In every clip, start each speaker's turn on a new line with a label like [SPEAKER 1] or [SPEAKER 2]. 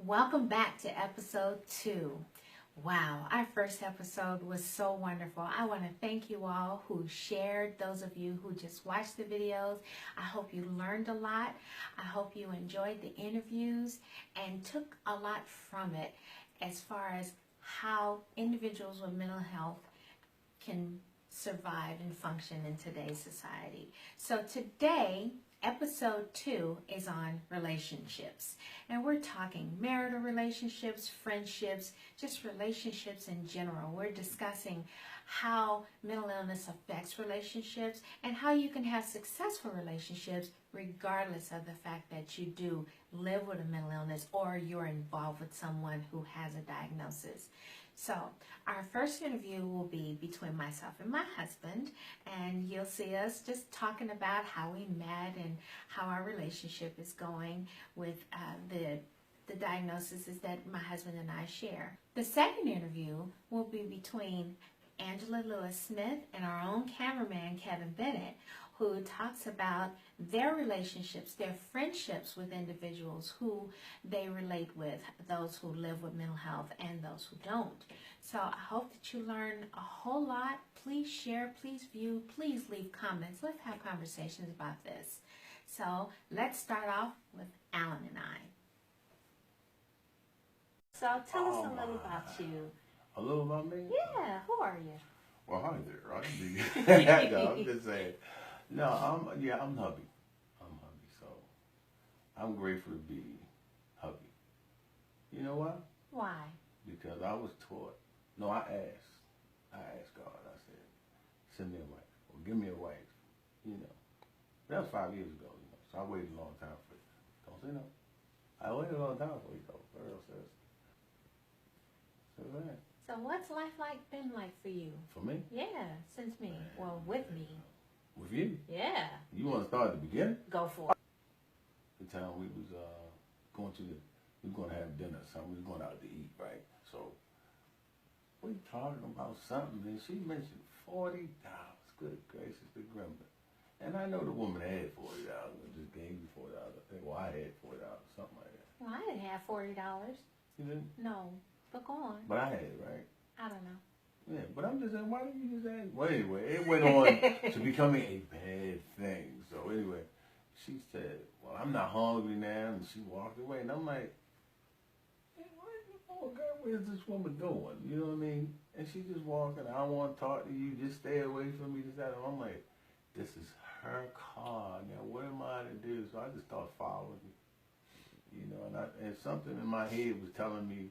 [SPEAKER 1] Welcome back to episode 2. Wow, our first episode was so wonderful. I want to thank you all who shared, those of you who just watched the videos. I hope you learned a lot. I hope you enjoyed the interviews and took a lot from it as far as how individuals with mental health can survive and function in today's society. So today, episode 2 is on relationships. And we're talking marital relationships, friendships, just relationships in general. We're discussing how mental illness affects relationships and how you can have successful relationships regardless of the fact that you do live with a mental illness or you're involved with someone who has a diagnosis. So our first interview will be between myself and my husband, and you'll see us just talking about how we met and how our relationship is going with the diagnoses that my husband and I share. The second interview will be between Angela Lewis-Smith and our own cameraman, Kevin Bennett, who talks about their relationships, their friendships with individuals who they relate with, those who live with mental health and those who don't. So I hope that you learn a whole lot. Please share, please view, please leave comments. Let's have conversations about this. So let's start off with Alan and I. So tell us a little about you.
[SPEAKER 2] A little about me?
[SPEAKER 1] Yeah, who are you?
[SPEAKER 2] Well, hi there. No, I'm just saying. No, I'm hubby. I'm hubby, so I'm grateful to be hubby. You know why?
[SPEAKER 1] Why?
[SPEAKER 2] Because I was taught. No, I asked God. I said, send me a wife or give me a wife. You know, that was 5 years ago. You know, so I waited a long time for it. Don't say no. I waited a long time for it, though. Earl says. So that.
[SPEAKER 1] So what's life been like for you?
[SPEAKER 2] For me?
[SPEAKER 1] Yeah, since me. Well, with me.
[SPEAKER 2] With you?
[SPEAKER 1] Yeah.
[SPEAKER 2] You want to start at the beginning?
[SPEAKER 1] Go for it.
[SPEAKER 2] The time we was going to have dinner or something. We was going out to eat, right? So we talking about something, and she mentioned $40. Good gracious, the gremlin. And I know the woman had $40 and just gave me $40. I think, well, I had $40, something like that.
[SPEAKER 1] Well, I didn't have $40.
[SPEAKER 2] You didn't?
[SPEAKER 1] No, but go on.
[SPEAKER 2] But I had it, right?
[SPEAKER 1] I don't know.
[SPEAKER 2] Yeah, but I'm just saying, why didn't you just ask? Well, anyway, it went on to becoming a bad thing. So anyway, she said, well, I'm not hungry now, and she walked away. And I'm like, hey, where's this woman going? You know what I mean? And she just walking, I don't want to talk to you, just stay away from me, this, that. And I'm like, this is her car. Now, what am I to do? So I just started following you. You know, and something in my head was telling me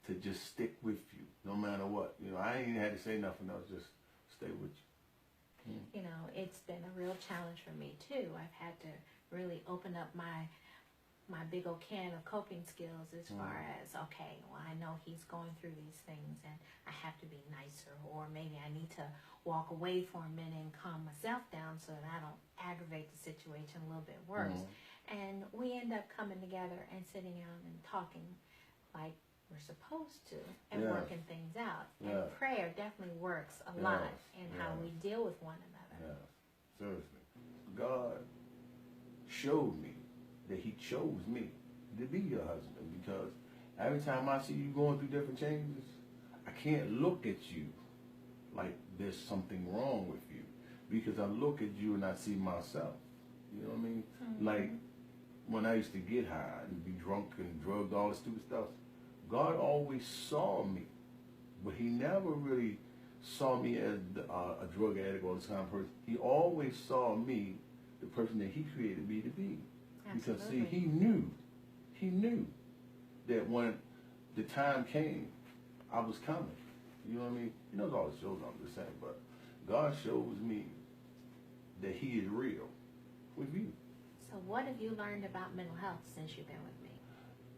[SPEAKER 2] to just stick with you, no matter what. You know, I ain't even had to say nothing else, just stay with you.
[SPEAKER 1] You know, it's been a real challenge for me, too. I've had to really open up my big old can of coping skills as far as, okay, well, I know he's going through these things and I have to be nicer, or maybe I need to walk away for a minute and calm myself down so that I don't aggravate the situation a little bit worse. And we end up coming together and sitting down and talking like we're supposed to and working things out. And prayer definitely works a lot in how we deal with one another.
[SPEAKER 2] Yeah, seriously. God showed me that he chose me to be your husband, because every time I see you going through different changes, I can't look at you like there's something wrong with you, because I look at you and I see myself. You know what I mean? Like when I used to get high and be drunk and drugged, all this stupid stuff, God always saw me, but he never really saw me as a drug addict or this kind of person. He always saw me, the person that he created me to be. Because see, he knew that when the time came, I was coming. You know what I mean? He knows all the shows, I'm just saying, but God shows me that he is real with you.
[SPEAKER 1] So what have you learned about mental health since you've been with me?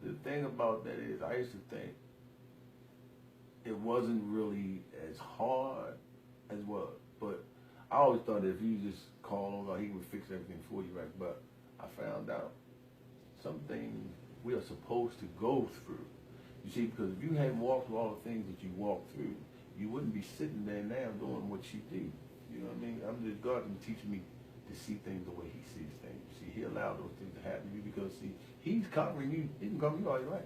[SPEAKER 2] The thing about that is, I used to think it wasn't really as hard as was, but I always thought that if you just call on, he would fix everything for you, right? But I found out some things we are supposed to go through. You see, because if you hadn't walked through all the things that you walked through, you wouldn't be sitting there now doing what you do. You know what I mean? God can teach me to see things the way he sees things. See, he allowed those things to happen to you because, see, he's covering you. He can cover you all your life.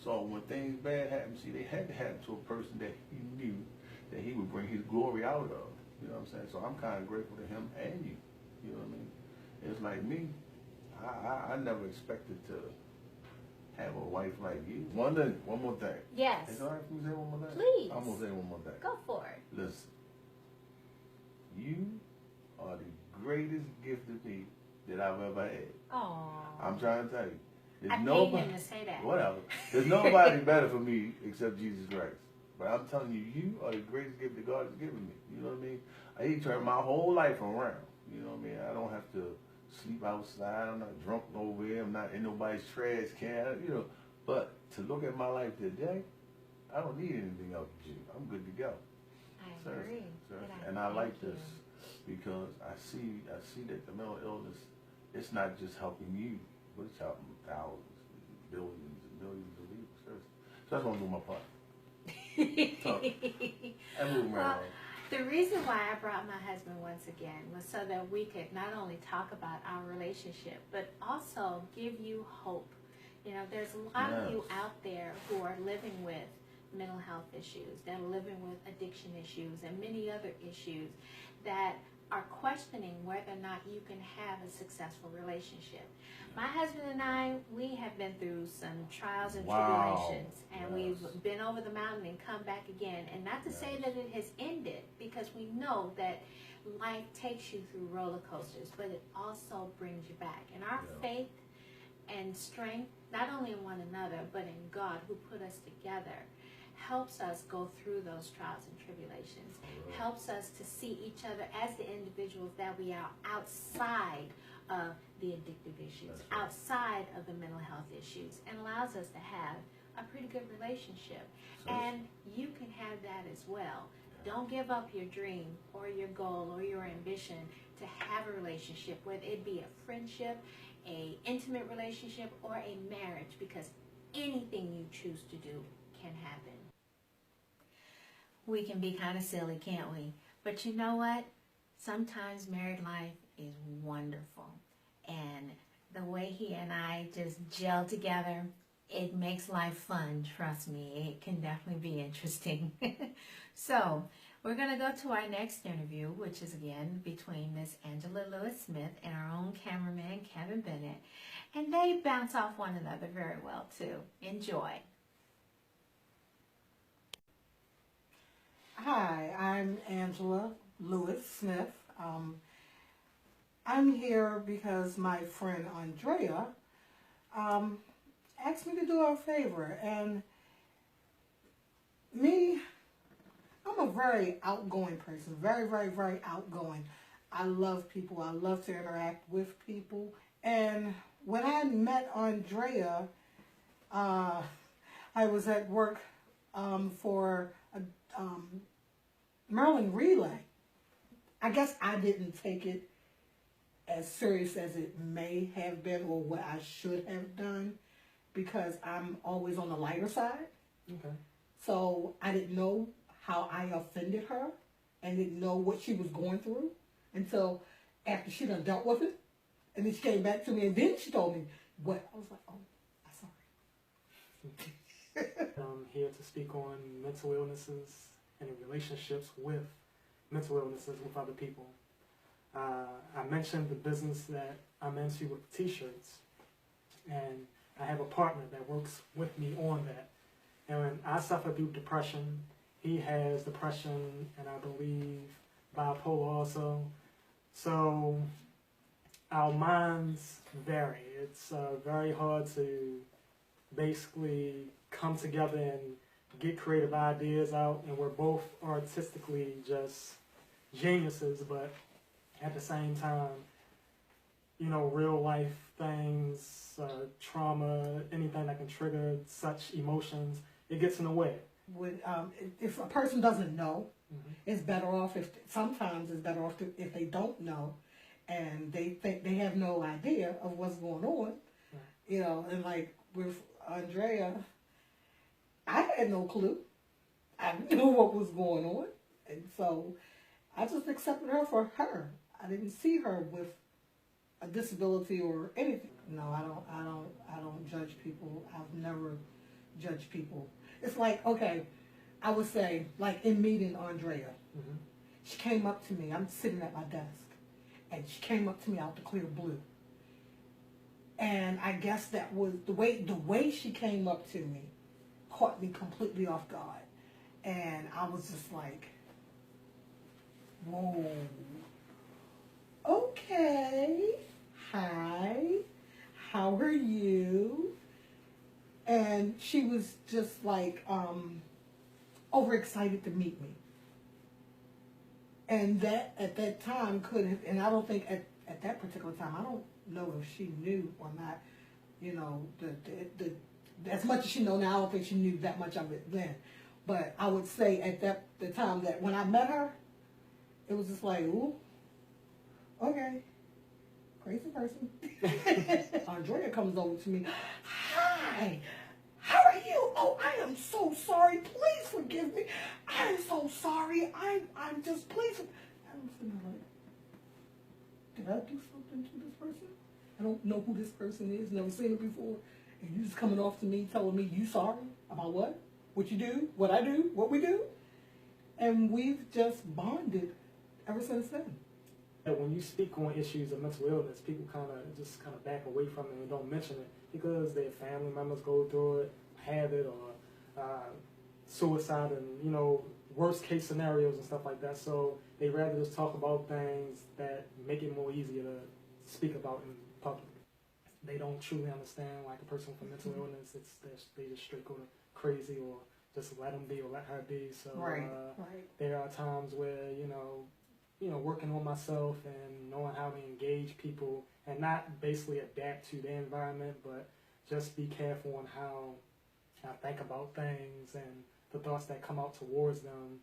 [SPEAKER 2] So when things bad happen, see, they had to happen to a person that he knew that he would bring his glory out of. You know what I'm saying? So I'm kind of grateful to him and you. You know what I mean? It's like me. I never expected to have a wife like you. One more thing.
[SPEAKER 1] Yes.
[SPEAKER 2] Is it all right for me to say one more thing?
[SPEAKER 1] Please.
[SPEAKER 2] I'm going to say one more thing.
[SPEAKER 1] Go for it.
[SPEAKER 2] Listen. You are the greatest gift to me that I've ever had.
[SPEAKER 1] Aww.
[SPEAKER 2] I'm trying to tell you.
[SPEAKER 1] I paid him to say that.
[SPEAKER 2] Whatever. There's nobody better for me except Jesus Christ. But I'm telling you, you are the greatest gift that God has given me. You know what I mean? He turned my whole life around. You know what I mean? I don't have to sleep outside. I'm not drunk over here. I'm not in nobody's trash can. You know. But to look at my life today, I don't need anything else but you. I'm good to go.
[SPEAKER 1] I agree.
[SPEAKER 2] And I like this because I see that the mental illness, it's not just helping you, but it's helping thousands, billions, and millions of people. So that's what I'm doing my part. I move around.
[SPEAKER 1] The reason why I brought my husband once again was so that we could not only talk about our relationship, but also give you hope. You know, there's a lot of you out there who are living with mental health issues, that are living with addiction issues and many other issues that are questioning whether or not you can have a successful relationship. My husband and I, we have been through some trials and tribulations, and we've been over the mountain and come back again. And not to say that it has ended, because we know that life takes you through roller coasters, but it also brings you back. And our faith and strength, not only in one another, but in God who put us together, helps us go through those trials and tribulations, helps us to see each other as the individuals that we are outside of the addictive issues, outside of the mental health issues, and allows us to have a pretty good relationship. And you can have that as well. Don't give up your dream or your goal or your ambition to have a relationship, whether it be a friendship, a intimate relationship, or a marriage, because anything you choose to do can happen. We can be kind of silly, can't we? But you know what? Sometimes married life is wonderful. And the way he and I just gel together, it makes life fun, trust me. It can definitely be interesting. So, we're going to go to our next interview, which is again between Miss Angela Lewis-Smith and our own cameraman, Kevin Bennett. And they bounce off one another very well, too. Enjoy.
[SPEAKER 3] Hi, I'm Angela Lewis-Smith. I'm here because my friend Andrea asked me to do her a favor. And me, I'm a very outgoing person, very, very, very outgoing. I love people. I love to interact with people. And when I met Andrea, I was at work for a Maryland relay. I guess I didn't take it as serious as it may have been or what I should have done because I'm always on the lighter side.
[SPEAKER 4] Okay.
[SPEAKER 3] So I didn't know how I offended her and didn't know what she was going through until after she done dealt with it. And then she came back to me and then she told me what. I was like, oh, I'm sorry.
[SPEAKER 4] I'm here to speak on mental illnesses and relationships with mental illnesses with other people. I mentioned the business that I'm into with t-shirts, and I have a partner that works with me on that. And when I suffer through depression, he has depression and I believe bipolar also. So our minds vary. It's very hard to basically come together and get creative ideas out, and we're both artistically just geniuses, but at the same time, you know, real life things, trauma, anything that can trigger such emotions, it gets in the way.
[SPEAKER 3] If a person doesn't know, it's better off sometimes it's better off if they don't know and they think they have no idea of what's going on, you know, and like with Andrea, I had no clue. I didn't know what was going on. And so I just accepted her for her. I didn't see her with a disability or anything. No, I don't judge people. I've never judge people. It's like, okay, I would say, like in meeting Andrea, she came up to me. I'm sitting at my desk, and she came up to me out the clear blue. And I guess that was the way she came up to me caught me completely off guard. And I was just like, whoa, okay, hi, how are you? And she was just like overexcited to meet me. And that at that time could have, and I don't think at that particular time, I don't know if she knew or not, you know, the as much as she know now, I don't think she knew that much of it then. But I would say at the time that when I met her, it was just like, ooh, okay, crazy person. Andrea comes over to me, hi, how are you? Oh, I am so sorry. Please forgive me. I am so sorry. I'm just, please. I'm sitting there like, did I do something to this person? I don't know who this person is, never seen her before. And you just coming off to me telling me you sorry about what? What you do? What I do? What we do? And we've just bonded ever since then.
[SPEAKER 4] When you speak on issues of mental illness, people kind of back away from it and don't mention it because their family members go through it, have it, or suicide and, you know, worst case scenarios and stuff like that. So they rather just talk about things that make it more easier to speak about in public. They don't truly understand, like a person with mental illness, they just straight go to crazy or just let them be or let her be. So
[SPEAKER 3] Right.
[SPEAKER 4] There are times where, you know, working on myself and knowing how to engage people and not basically adapt to their environment, but just be careful on how I think about things and the thoughts that come out towards them.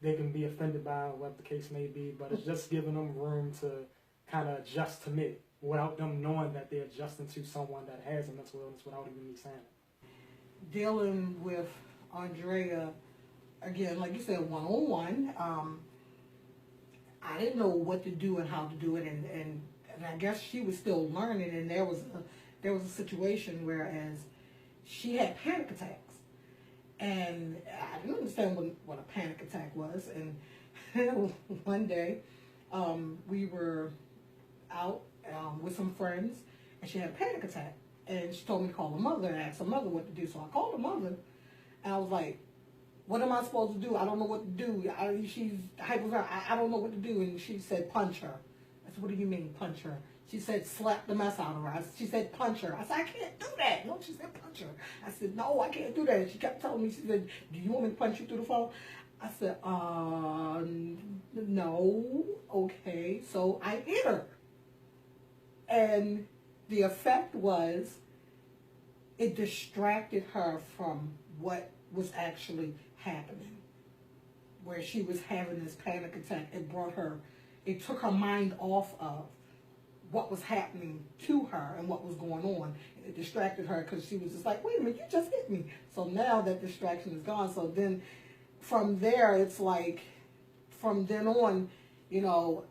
[SPEAKER 4] They can be offended by whatever the case may be, but it's just giving them room to kind of adjust to me without them knowing that they're adjusting to someone that has a mental illness without even me saying it.
[SPEAKER 3] Dealing with Andrea, again, like you said, one-on-one, I didn't know what to do and how to do it, and I guess she was still learning, and there was a situation whereas she had panic attacks, and I didn't understand what a panic attack was, and one day we were out with some friends, and she had a panic attack, and she told me to call her mother and ask her mother what to do, so I called her mother, and I was like, what am I supposed to do? I don't know what to do. She's hyper. I don't know what to do. And she said, punch her. I said, what do you mean, punch her? She said, slap the mess out of her. She said, punch her. I said, I can't do that. No, she said, punch her. I said, no, I can't do that. And she kept telling me, she said, do you want me to punch you through the phone? I said, no. Okay. So I hit her. And the effect was, it distracted her from what was actually happening, where she was having this panic attack. It took her mind off of what was happening to her and what was going on. It distracted her because she was just like, wait a minute, you just hit me. So now that distraction is gone. So then from there, it's like, from then on, you know,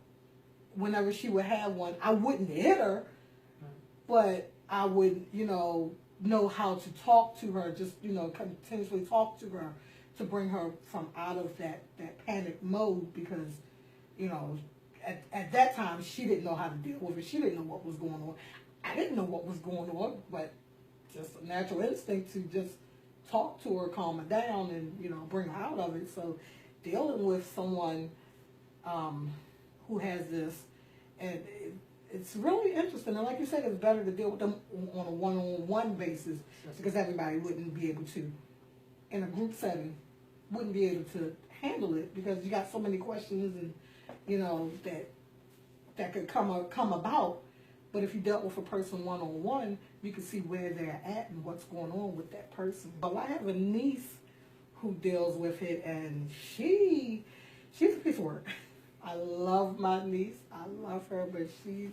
[SPEAKER 3] whenever she would have one, I wouldn't hit her, but I would, you know how to talk to her, just, continuously talk to her to bring her from out of that panic mode, because, at that time, she didn't know how to deal with it. She didn't know what was going on. I didn't know what was going on, but just a natural instinct to just talk to her, calm her down, and, bring her out of it. So dealing with someone who has this, and it's really interesting. And like you said, it's better to deal with them on a one-on-one basis, because everybody wouldn't be able to, in a group setting, wouldn't be able to handle it, because you got so many questions and, that could come about. But if you dealt with a person one-on-one, you can see where they're at and what's going on with that person. But I have a niece who deals with it, and she's a piece of work. I love my niece. I love her, but she's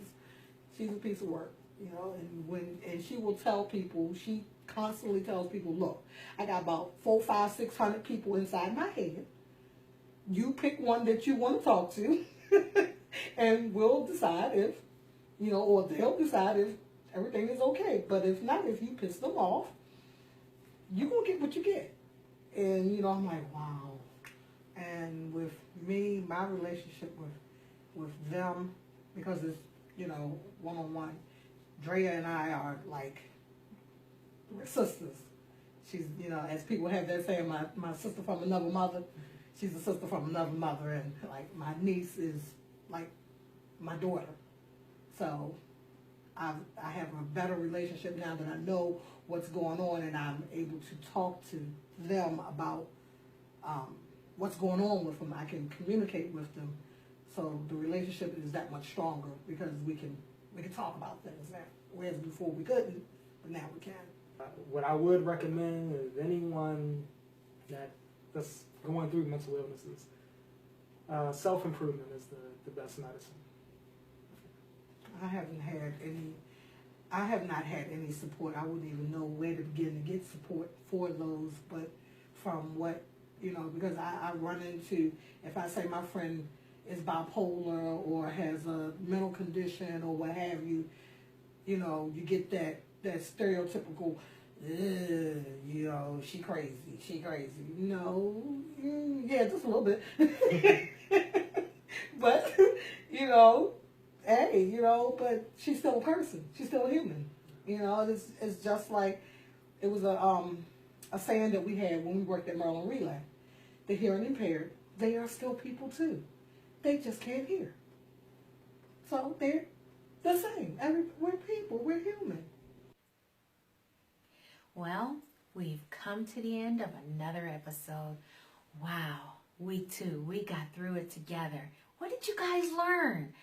[SPEAKER 3] a piece of work, and she will tell people, she constantly tells people, look, I got about 400, 500, 600 people inside my head. You pick one that you want to talk to, and we'll decide if, or they'll decide if everything is okay. But if not, if you piss them off, you're going to get what you get. And, you know, I'm like, wow. And with me, my relationship with them, because it's, you know, one-on-one, Drea and I are like, we're sisters. She's, you know, as people have that saying, my sister from another mother. She's a sister from another mother. And, like, my niece is like my daughter. So I have a better relationship now that I know what's going on, and I'm able to talk to them about what's going on with them. I can communicate with them, so the relationship is that much stronger because we can talk about things now, whereas before we couldn't, but now we can.
[SPEAKER 4] What I would recommend is anyone that's going through mental illnesses, self-improvement is the best medicine.
[SPEAKER 3] I have not had any support. I wouldn't even know where to begin to get support for those, but from what, you know, because I run into, if I say my friend is bipolar or has a mental condition or what have you, you know, you get that stereotypical, you know, she crazy. No, yeah, just a little bit. But, you know, hey, you know, but she's still a person. She's still a human. You know, it's just like, it was a saying that we had when we worked at Maryland Relay. The hearing impaired, they are still people too. They just can't hear. So they're the same. We're people. We're human.
[SPEAKER 1] Well, we've come to the end of another episode. Wow, we got through it together. What did you guys learn?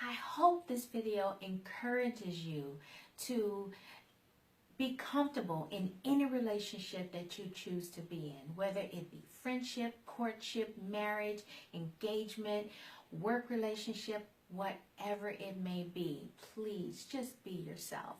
[SPEAKER 1] I hope this video encourages you to be comfortable in any relationship that you choose to be in, whether it be friendship, courtship, marriage, engagement, work relationship, whatever it may be. Please just be yourself.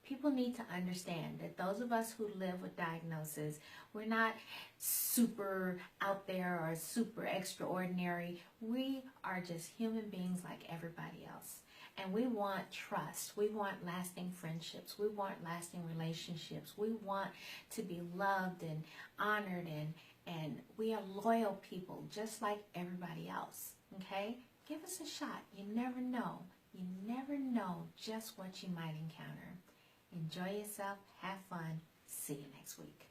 [SPEAKER 1] People need to understand that those of us who live with diagnosis, we're not super out there or super extraordinary. We are just human beings like everybody else. And we want trust. We want lasting friendships. We want lasting relationships. We want to be loved and honored, and we are loyal people just like everybody else. Okay? Give us a shot. You never know. You never know just what you might encounter. Enjoy yourself. Have fun. See you next week.